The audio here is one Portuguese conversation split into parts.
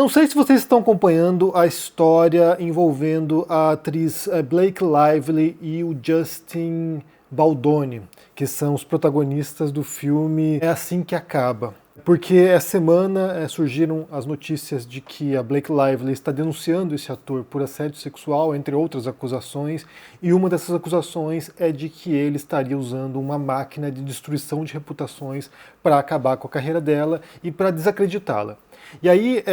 Não sei se vocês estão acompanhando a história envolvendo a atriz Blake Lively e o Justin Baldoni, que são os protagonistas do filme É Assim que Acaba. Porque essa semana surgiram as notícias de que a Blake Lively está denunciando esse ator por assédio sexual, entre outras acusações, e uma dessas acusações é de que ele estaria usando uma máquina de destruição de reputações para acabar com a carreira dela e para desacreditá-la. E aí,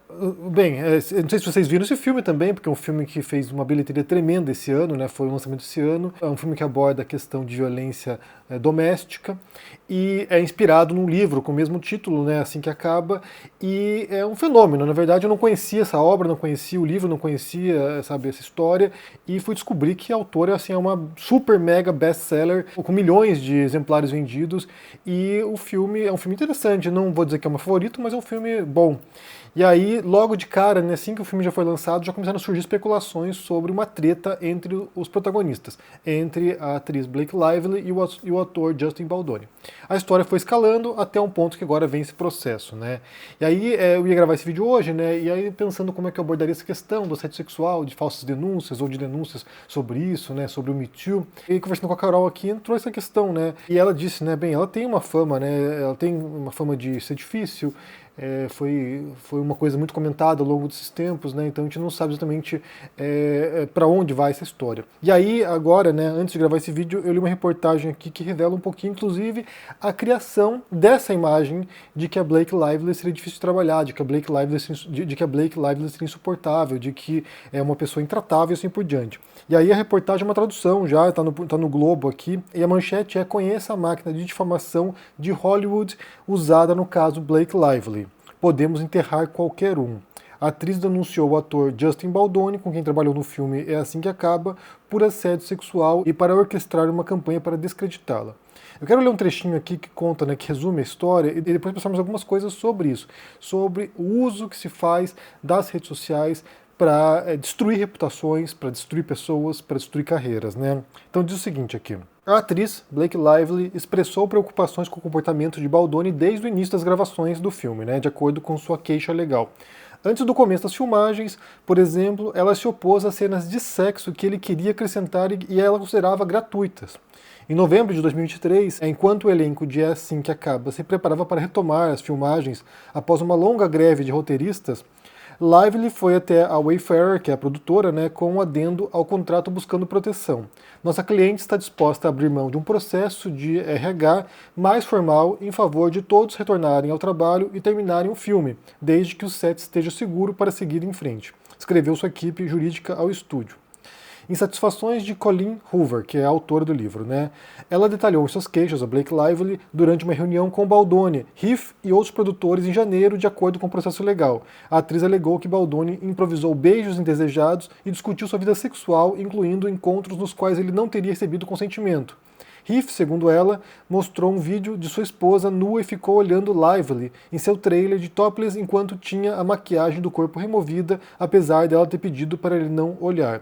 não sei se vocês viram esse filme também, porque é um filme que fez uma bilheteria tremenda esse ano, né? Foi o lançamento esse ano. É um filme que aborda a questão de violência doméstica e é inspirado num livro com o mesmo título, né? Assim que Acaba, e é um fenômeno. Na verdade, eu não conhecia essa obra, não conhecia o livro, não conhecia, sabe, essa história, e fui descobrir que a autora assim, é uma super mega best-seller, com milhões de exemplares vendidos, e o filme é um filme interessante. Não vou dizer que é o meu favorito, mas é um filme bom. E aí, logo de cara, né, assim que o filme já foi lançado, já começaram a surgir especulações sobre uma treta entre os protagonistas, entre a atriz Blake Lively e o ator Justin Baldoni. A história foi escalando até um ponto que agora vem esse processo, né? E aí eu ia gravar esse vídeo hoje, né? E aí pensando como é que eu abordaria essa questão do assédio sexual, de falsas denúncias ou de denúncias sobre isso, né? Sobre o Me Too. E conversando com a Carol aqui, entrou essa questão, né? E ela disse, né? Bem, ela tem uma fama, né? Ela tem uma fama de ser difícil. Foi uma coisa muito comentada ao longo desses tempos, né? Então a gente não sabe exatamente para onde vai essa história. E aí, agora, né, antes de gravar esse vídeo, eu li uma reportagem aqui que revela um pouquinho, inclusive, a criação dessa imagem de que a Blake Lively seria difícil de trabalhar, de que a Blake Lively seria insuportável, de que é uma pessoa intratável e assim por diante. E aí a reportagem é uma tradução já, tá no Globo aqui, e a manchete é: conheça a máquina de difamação de Hollywood usada no caso Blake Lively. Podemos enterrar qualquer um. A atriz denunciou o ator Justin Baldoni, com quem trabalhou no filme É Assim que Acaba, por assédio sexual e para orquestrar uma campanha para descreditá-la. Eu quero ler um trechinho aqui que conta, né, que resume a história, e depois pensarmos algumas coisas sobre isso, sobre o uso que se faz das redes sociais para destruir reputações, para destruir pessoas, para destruir carreiras, né? Então diz o seguinte aqui: a atriz Blake Lively expressou preocupações com o comportamento de Baldoni desde o início das gravações do filme, né, de acordo com sua queixa legal. Antes do começo das filmagens, por exemplo, ela se opôs a cenas de sexo que ele queria acrescentar e ela considerava gratuitas. Em novembro de 2023, enquanto o elenco de É Assim que Acaba se preparava para retomar as filmagens após uma longa greve de roteiristas, Lively foi até a Wayfarer, que é a produtora, né, com um adendo ao contrato buscando proteção. Nossa cliente está disposta a abrir mão de um processo de RH mais formal em favor de todos retornarem ao trabalho e terminarem o filme, desde que o set esteja seguro para seguir em frente, escreveu sua equipe jurídica ao estúdio. Insatisfações de Colleen Hoover, que é a autora do livro, né? Ela detalhou suas queixas a Blake Lively durante uma reunião com Baldoni, Heath e outros produtores em janeiro, de acordo com o processo legal. A atriz alegou que Baldoni improvisou beijos indesejados e discutiu sua vida sexual, incluindo encontros nos quais ele não teria recebido consentimento. Heath, segundo ela, mostrou um vídeo de sua esposa nua e ficou olhando Lively em seu trailer de topless enquanto tinha a maquiagem do corpo removida, apesar dela ter pedido para ele não olhar.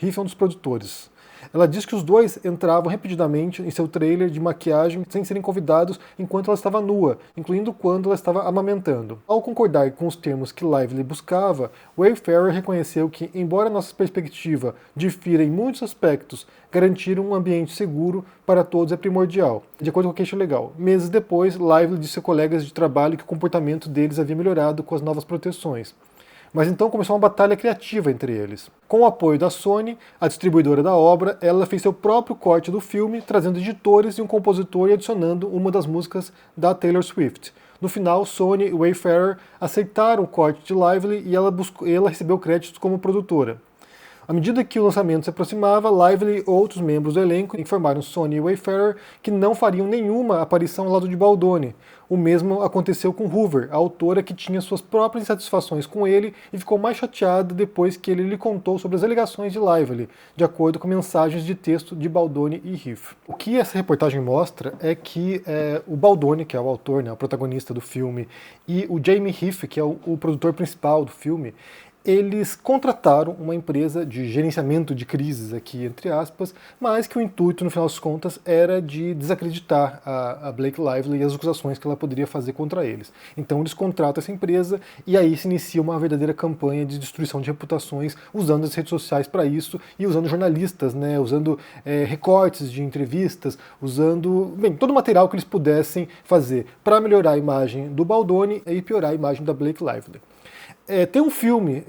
Heath é um dos produtores. Ela diz que os dois entravam repetidamente em seu trailer de maquiagem sem serem convidados enquanto ela estava nua, incluindo quando ela estava amamentando. Ao concordar com os termos que Lively buscava, Wayfarer reconheceu que, embora nossa perspectiva difira em muitos aspectos, garantir um ambiente seguro para todos é primordial, de acordo com a queixa legal. Meses depois, Lively disse a colegas de trabalho que o comportamento deles havia melhorado com as novas proteções. Mas então começou uma batalha criativa entre eles. Com o apoio da Sony, a distribuidora da obra, ela fez seu próprio corte do filme, trazendo editores e um compositor e adicionando uma das músicas da Taylor Swift. No final, Sony e Wayfarer aceitaram o corte de Lively e ela recebeu créditos como produtora. À medida que o lançamento se aproximava, Lively e outros membros do elenco informaram Sony e Wayfarer que não fariam nenhuma aparição ao lado de Baldoni. O mesmo aconteceu com Hoover, a autora que tinha suas próprias insatisfações com ele e ficou mais chateada depois que ele lhe contou sobre as alegações de Lively, de acordo com mensagens de texto de Baldoni e Heath. O que essa reportagem mostra é que o Baldoni, que é o autor, né, o protagonista do filme, e o Jamie Heath, que é o produtor principal do filme, eles contrataram uma empresa de gerenciamento de crises aqui, entre aspas, mas que o intuito, no final das contas, era de desacreditar a Blake Lively e as acusações que ela poderia fazer contra eles. Então eles contratam essa empresa e aí se inicia uma verdadeira campanha de destruição de reputações, usando as redes sociais para isso e usando jornalistas, né, usando recortes de entrevistas, usando, bem, todo o material que eles pudessem fazer para melhorar a imagem do Baldoni e piorar a imagem da Blake Lively. Tem um filme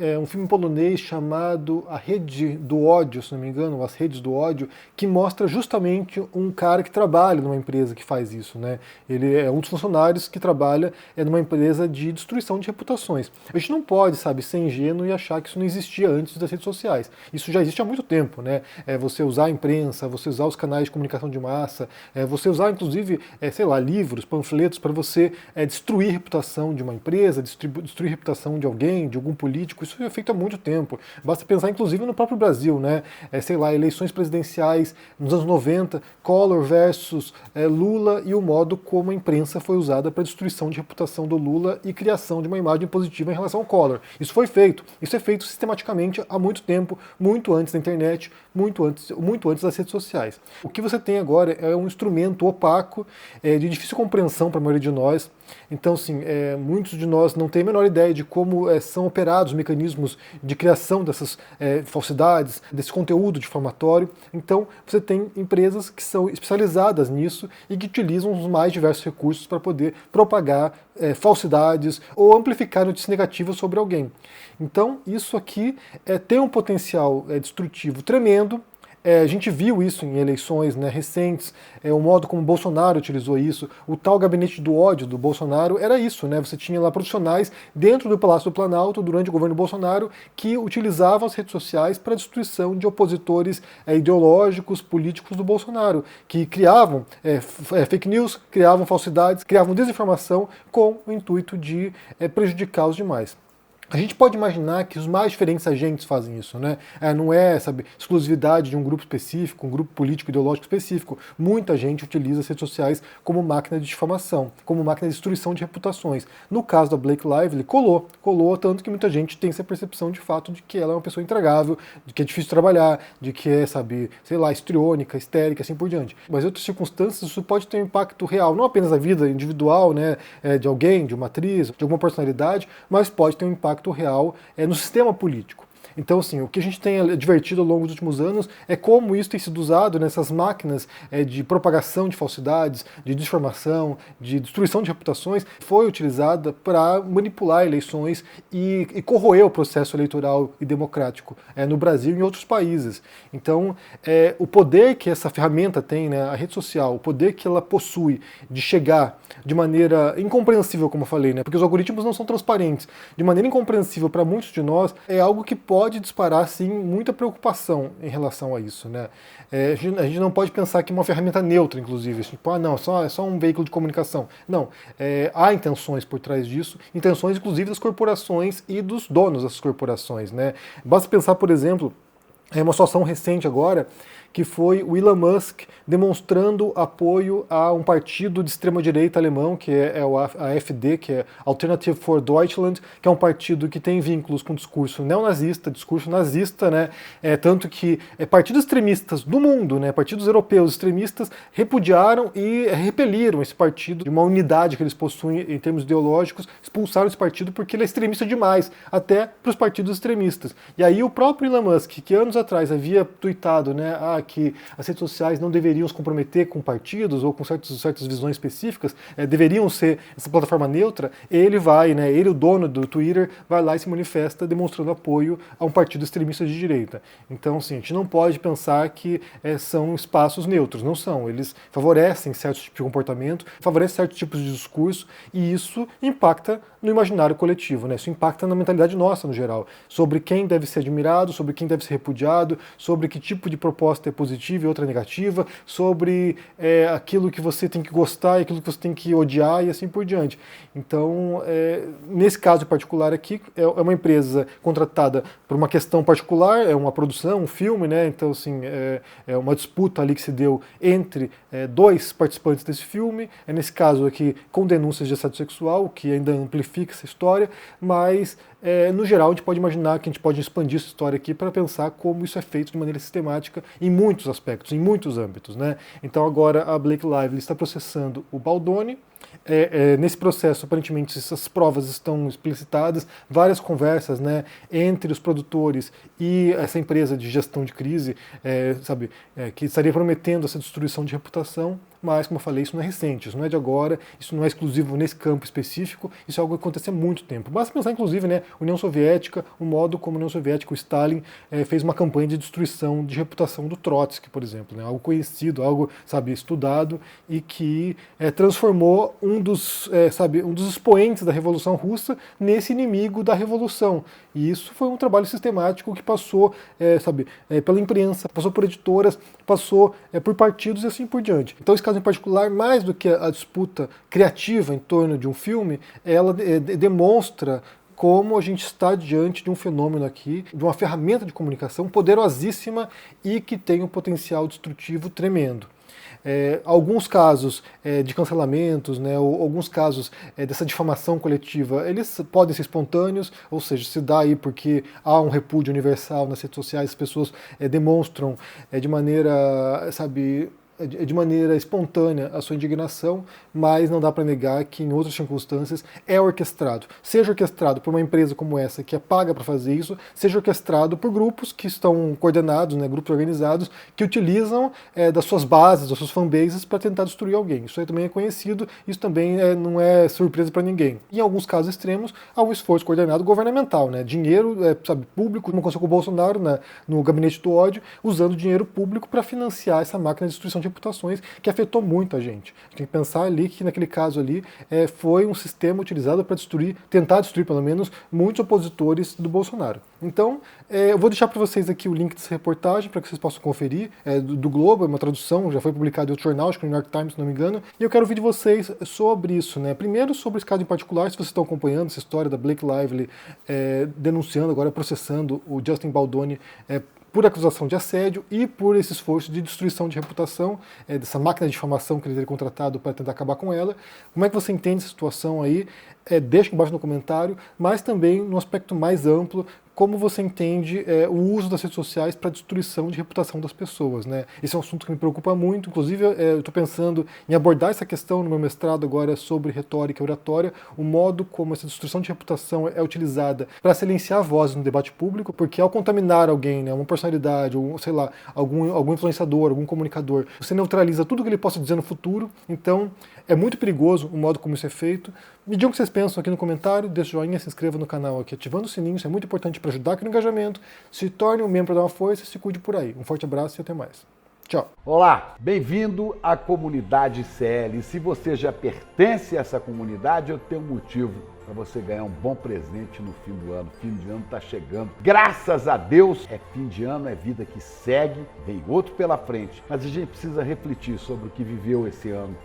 polonês chamado A Rede do Ódio, se não me engano, As Redes do Ódio, que mostra justamente um cara que trabalha numa empresa que faz isso, né? Ele é um dos funcionários que trabalha numa empresa de destruição de reputações. A gente não pode, sabe, ser ingênuo e achar que isso não existia antes das redes sociais. Isso já existe há muito tempo, né? Você usar a imprensa, você usar os canais de comunicação de massa, você usar, inclusive, sei lá, livros, panfletos para você destruir a reputação de uma empresa, destruir a reputação de alguém, de algum político. Isso é feito há muito tempo. Basta pensar, inclusive, no próprio Brasil, né? Sei lá, eleições presidenciais nos anos 90, Collor versus Lula e o modo como a imprensa foi usada para destruição de reputação do Lula e criação de uma imagem positiva em relação ao Collor. Isso foi feito. Isso é feito sistematicamente há muito tempo, muito antes da internet, muito antes das redes sociais. O que você tem agora é um instrumento opaco, de difícil compreensão para a maioria de nós. Então, assim, muitos de nós não têm a menor ideia de como são operados os mecanismos de criação dessas falsidades, desse conteúdo difamatório. Então, você tem empresas que são especializadas nisso e que utilizam os mais diversos recursos para poder propagar falsidades ou amplificar notícias negativas sobre alguém. Então, isso aqui tem um potencial destrutivo tremendo. A gente viu isso em eleições, né, recentes, o modo como Bolsonaro utilizou isso. O tal gabinete do ódio do Bolsonaro era isso, né? Você tinha lá profissionais dentro do Palácio do Planalto, durante o governo Bolsonaro, que utilizavam as redes sociais para a destruição de opositores ideológicos, políticos do Bolsonaro, que criavam fake news, criavam falsidades, criavam desinformação com o intuito de prejudicar os demais. A gente pode imaginar que os mais diferentes agentes fazem isso, né? Não é, sabe, exclusividade de um grupo específico, um grupo político ideológico específico. Muita gente utiliza as redes sociais como máquina de difamação, como máquina de destruição de reputações. No caso da Blake Lively, colou tanto que muita gente tem essa percepção de fato de que ela é uma pessoa intragável, de que é difícil trabalhar, de que é, sabe, sei lá, histriônica, histérica, assim por diante. Mas em outras circunstâncias isso pode ter um impacto real, não apenas na vida individual, né, de alguém, de uma atriz, de alguma personalidade, mas pode ter um impacto real no sistema político. Então, assim, o que a gente tem advertido ao longo dos últimos anos é como isso tem sido usado nessas máquinas de propagação de falsidades, de desinformação, de destruição de reputações, foi utilizada para manipular eleições e corroer o processo eleitoral e democrático no Brasil e em outros países. Então, o poder que essa ferramenta tem, né, a rede social, o poder que ela possui de chegar de maneira incompreensível, como eu falei, né, porque os algoritmos não são transparentes, de maneira incompreensível para muitos de nós, é algo que pode disparar, sim, muita preocupação em relação a isso, né? A gente não pode pensar que é uma ferramenta neutra, inclusive, tipo, não, é só um veículo de comunicação. Não, há intenções por trás disso, intenções, inclusive, das corporações e dos donos dessas corporações, né? Basta pensar, por exemplo, uma situação recente agora, que foi o Elon Musk demonstrando apoio a um partido de extrema-direita alemão, que é a AfD, que é Alternative for Deutschland, que é um partido que tem vínculos com discurso neonazista, discurso nazista, né? Tanto que partidos extremistas do mundo, né, partidos europeus extremistas, repudiaram e repeliram esse partido de uma unidade que eles possuem em termos ideológicos, expulsaram esse partido porque ele é extremista demais, até para os partidos extremistas. E aí o próprio Elon Musk, que anos atrás havia tuitado, né, que as redes sociais não deveriam se comprometer com partidos ou com certas visões específicas, deveriam ser essa plataforma neutra, ele vai, né, ele, o dono do Twitter, vai lá e se manifesta demonstrando apoio a um partido extremista de direita. Então, assim, a gente não pode pensar que são espaços neutros, não são. Eles favorecem certos tipos de comportamento, favorecem certos tipos de discurso, e isso impacta no imaginário coletivo, né? Isso impacta na mentalidade nossa, no geral, sobre quem deve ser admirado, sobre quem deve ser repudiado, sobre que tipo de proposta é positiva e outra negativa, sobre aquilo que você tem que gostar e aquilo que você tem que odiar e assim por diante. Então, nesse caso em particular aqui, é uma empresa contratada por uma questão particular, é uma produção, um filme, né? Então, assim, é uma disputa ali que se deu entre dois participantes desse filme, nesse caso aqui com denúncias de assédio sexual, que ainda amplifica exemplifica essa história, mas no geral a gente pode imaginar que a gente pode expandir essa história aqui para pensar como isso é feito de maneira sistemática em muitos aspectos, em muitos âmbitos, né? Então agora a Blake Lively está processando o Baldoni. Nesse processo, aparentemente, essas provas estão explicitadas, várias conversas, né, entre os produtores e essa empresa de gestão de crise, que estaria prometendo essa destruição de reputação, mas, como eu falei, isso não é recente, isso não é de agora, isso não é exclusivo nesse campo específico, isso é algo que acontece há muito tempo. Basta pensar, inclusive, né, União Soviética, o modo como a União Soviética, o Stalin, fez uma campanha de destruição de reputação do Trotsky, por exemplo, né, algo conhecido, algo, estudado e que transformou um dos expoentes da Revolução Russa nesse inimigo da Revolução. E isso foi um trabalho sistemático que passou, pela imprensa, passou por editoras, passou por partidos e assim por diante. Então, esse caso em particular, mais do que a disputa criativa em torno de um filme, ela demonstra como a gente está diante de um fenômeno aqui, de uma ferramenta de comunicação poderosíssima e que tem um potencial destrutivo tremendo. Alguns casos de cancelamentos, né, ou alguns casos dessa difamação coletiva, eles podem ser espontâneos, ou seja, se dá aí porque há um repúdio universal nas redes sociais, as pessoas demonstram de maneira, de maneira espontânea a sua indignação, mas não dá para negar que em outras circunstâncias é orquestrado. Seja orquestrado por uma empresa como essa, que é paga para fazer isso, seja orquestrado por grupos que estão coordenados, né, grupos organizados, que utilizam das suas bases, das suas fanbases para tentar destruir alguém. Isso aí também é conhecido, isso também não é surpresa para ninguém. Em alguns casos extremos, há um esforço coordenado governamental, né, dinheiro público, como aconteceu com o Bolsonaro no gabinete do ódio, usando dinheiro público para financiar essa máquina de destruição de reputações que afetou muito a gente. A gente tem que pensar ali que naquele caso ali foi um sistema utilizado para tentar destruir pelo menos, muitos opositores do Bolsonaro. Então, eu vou deixar para vocês aqui o link dessa reportagem para que vocês possam conferir, do Globo, é uma tradução, já foi publicado em outro jornal, acho que no New York Times, se não me engano, e eu quero ouvir de vocês sobre isso, né? Primeiro sobre esse caso em particular, se vocês estão acompanhando essa história da Blake Lively denunciando, agora processando o Justin Baldoni por acusação de assédio e por esse esforço de destruição de reputação, dessa máquina de difamação que ele teria contratado para tentar acabar com ela. Como é que você entende essa situação aí? Deixa aqui embaixo no comentário, mas também no aspecto mais amplo, como você entende o uso das redes sociais para a destruição de reputação das pessoas, né? Esse é um assunto que me preocupa muito, inclusive eu estou pensando em abordar essa questão no meu mestrado agora sobre retórica e oratória, o modo como essa destruição de reputação é utilizada para silenciar vozes no debate público, porque ao contaminar alguém, né, uma personalidade, ou sei lá, algum influenciador, algum comunicador, você neutraliza tudo que ele possa dizer no futuro, então é muito perigoso o modo como isso é feito. Me digam o que vocês pensam aqui no comentário, deixa o joinha, se inscreva no canal aqui ativando o sininho, isso é muito importante para ajudar aqui no engajamento. Se torne um membro para dar uma força e se cuide por aí. Um forte abraço e até mais. Tchau. Olá, bem-vindo à comunidade CL. Se você já pertence a essa comunidade, eu tenho um motivo para você ganhar um bom presente no fim do ano. Fim de ano está chegando. Graças a Deus, é fim de ano, é vida que segue, vem outro pela frente. Mas a gente precisa refletir sobre o que viveu esse ano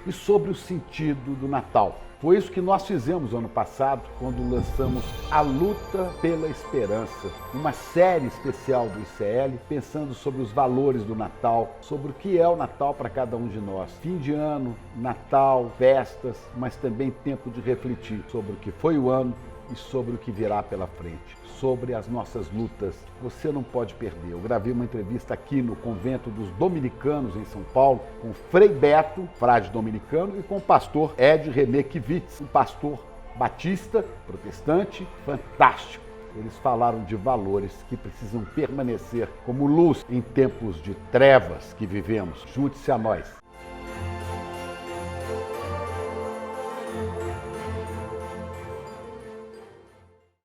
e sobre o sentido do Natal. Foi isso que nós fizemos ano passado, quando lançamos A Luta pela Esperança, uma série especial do ICL, pensando sobre os valores do Natal, sobre o que é o Natal para cada um de nós. Fim de ano, Natal, festas, mas também tempo de refletir sobre o que foi o ano e sobre o que virá pela frente, sobre as nossas lutas. Você não pode perder. Eu gravei uma entrevista aqui no Convento dos Dominicanos, em São Paulo, com Frei Beto, frade dominicano, e com o pastor Ed René Kivitz, um pastor batista, protestante, fantástico. Eles falaram de valores que precisam permanecer como luz em tempos de trevas que vivemos. Junte-se a nós.